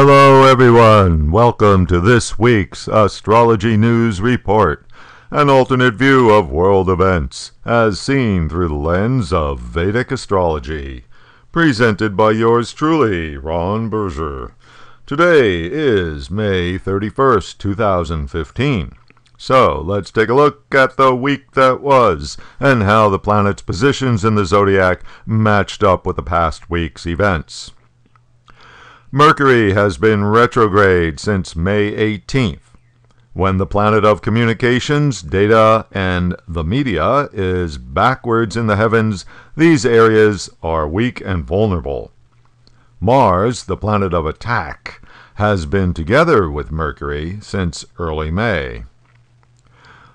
Hello everyone, welcome to this week's Astrology News Report, an alternate view of world events as seen through the lens of Vedic astrology, presented by yours truly, Ron Berger. Today is May 31st, 2015. So let's take a look at the week that was and how the planets' positions in the zodiac matched up with the past week's events. Mercury has been retrograde since May 18th. When the planet of communications, data, and the media is backwards in the heavens, these areas are weak and vulnerable. Mars, the planet of attack, has been together with Mercury since early May.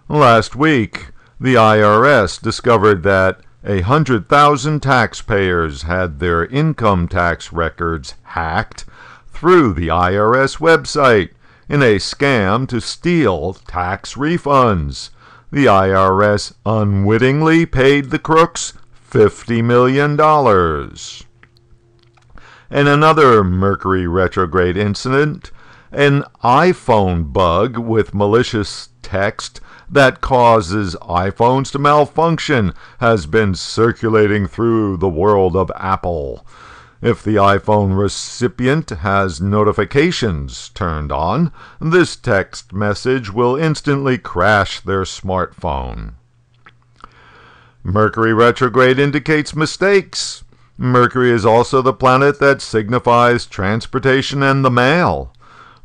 Last week, the IRS discovered that 100,000 taxpayers had their income tax records hacked through the IRS website in a scam to steal tax refunds. The IRS unwittingly paid the crooks $50 million. In another Mercury retrograde incident, an iPhone bug with malicious text that causes iPhones to malfunction has been circulating through the world of Apple. If the iPhone recipient has notifications turned on, this text message will instantly crash their smartphone. Mercury retrograde indicates mistakes. Mercury is also the planet that signifies transportation and the mail.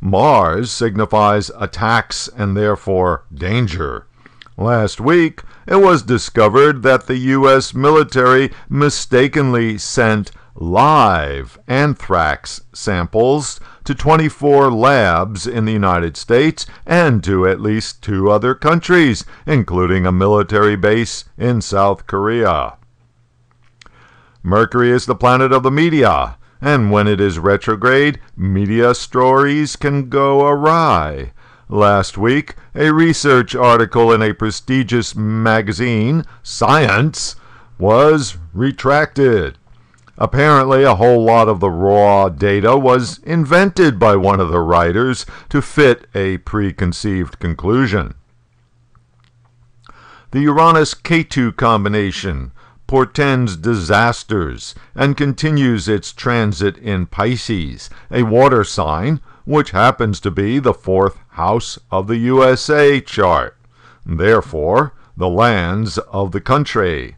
Mars signifies attacks and therefore danger. Last week, it was discovered that the U.S. military mistakenly sent live anthrax samples to 24 labs in the United States and to at least 2 other countries, including a military base in South Korea. Mercury is the planet of the media, and when it is retrograde, media stories can go awry. Last week, a research article in a prestigious magazine, Science, was retracted. Apparently, a whole lot of the raw data was invented by one of the writers to fit a preconceived conclusion. The Uranus-Ketu combination portends disasters and continues its transit in Pisces, a water sign, which happens to be the 4th house of the USA chart, therefore the lands of the country.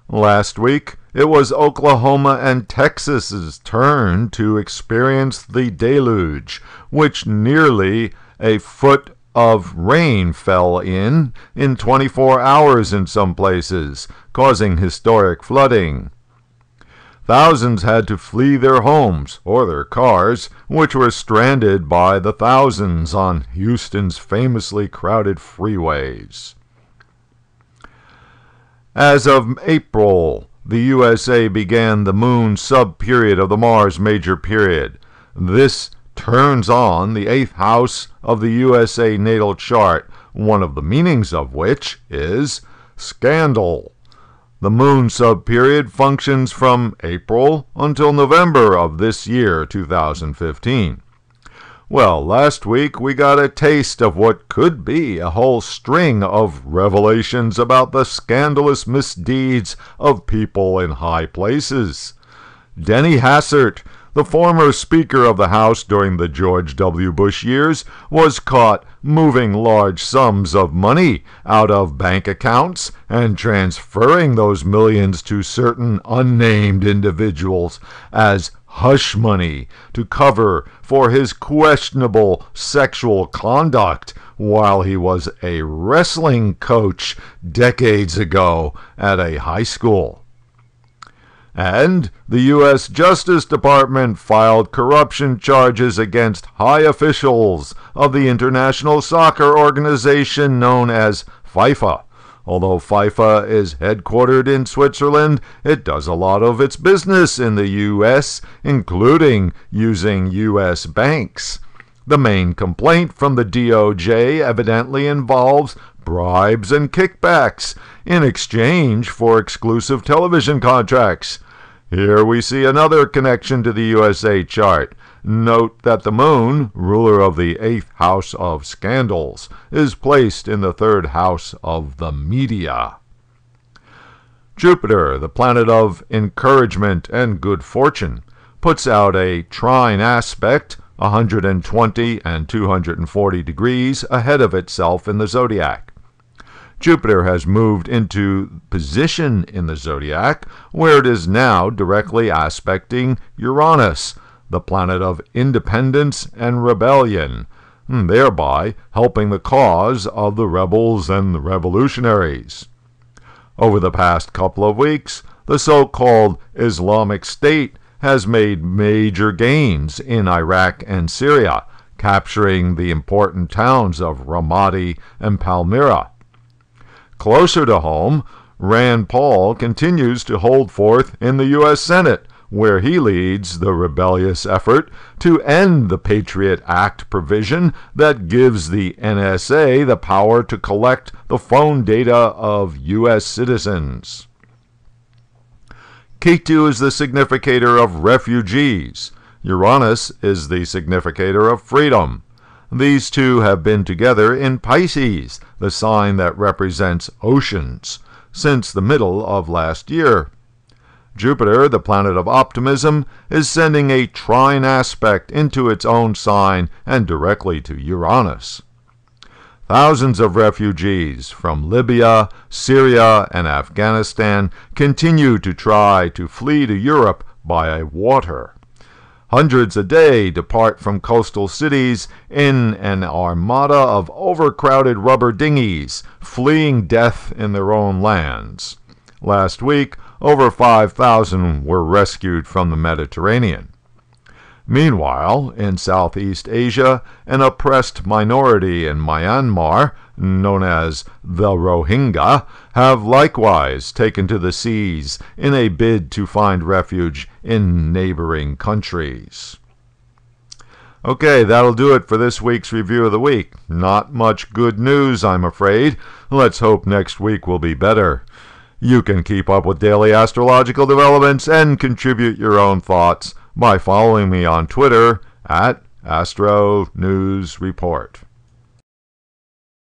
Last week, it was Oklahoma and Texas's turn to experience the deluge, which nearly a foot of rain fell in 24 hours in some places, causing historic flooding. Thousands had to flee their homes or their cars, which were stranded by the thousands on Houston's famously crowded freeways. As of April, the USA began the moon sub-period of the Mars major period. This turns on the 8th house of the USA natal chart, one of the meanings of which is scandal. The moon sub-period functions from April until November of this year, 2015. Well, last week we got a taste of what could be a whole string of revelations about the scandalous misdeeds of people in high places. Denny Hassert, the former Speaker of the House during the George W. Bush years, was caught moving large sums of money out of bank accounts and transferring those millions to certain unnamed individuals as hush money to cover for his questionable sexual conduct while he was a wrestling coach decades ago at a high school. And the U.S. Justice Department filed corruption charges against high officials of the international soccer organization known as FIFA. Although FIFA is headquartered in Switzerland, it does a lot of its business in the U.S., including using U.S. banks. The main complaint from the DOJ evidently involves bribes and kickbacks in exchange for exclusive television contracts. Here we see another connection to the USA chart. Note that the moon, ruler of the 8th house of scandals, is placed in the 3rd house of the media. Jupiter, the planet of encouragement and good fortune, puts out a trine aspect 120 and 240 degrees ahead of itself in the zodiac. Jupiter has moved into position in the zodiac, where it is now directly aspecting Uranus, the planet of independence and rebellion, thereby helping the cause of the rebels and the revolutionaries. Over the past couple of weeks, the so-called Islamic State has made major gains in Iraq and Syria, capturing the important towns of Ramadi and Palmyra. Closer to home, Rand Paul continues to hold forth in the U.S. Senate, where he leads the rebellious effort to end the Patriot Act provision that gives the NSA the power to collect the phone data of U.S. citizens. Ketu is the significator of refugees. Uranus is the significator of freedom. These two have been together in Pisces, the sign that represents oceans, since the middle of last year. Jupiter, the planet of optimism, is sending a trine aspect into its own sign and directly to Uranus. Thousands of refugees from Libya, Syria, and Afghanistan continue to try to flee to Europe by water. Hundreds a day depart from coastal cities in an armada of overcrowded rubber dinghies, fleeing death in their own lands. Last week, over 5,000 were rescued from the Mediterranean. Meanwhile, in Southeast Asia, an oppressed minority in Myanmar, known as the Rohingya, have likewise taken to the seas in a bid to find refuge in neighboring countries. Okay, that'll do it for this week's Review of the Week. Not much good news, I'm afraid. Let's hope next week will be better. You can keep up with daily astrological developments and contribute your own thoughts by following me on Twitter @AstroNewsReport.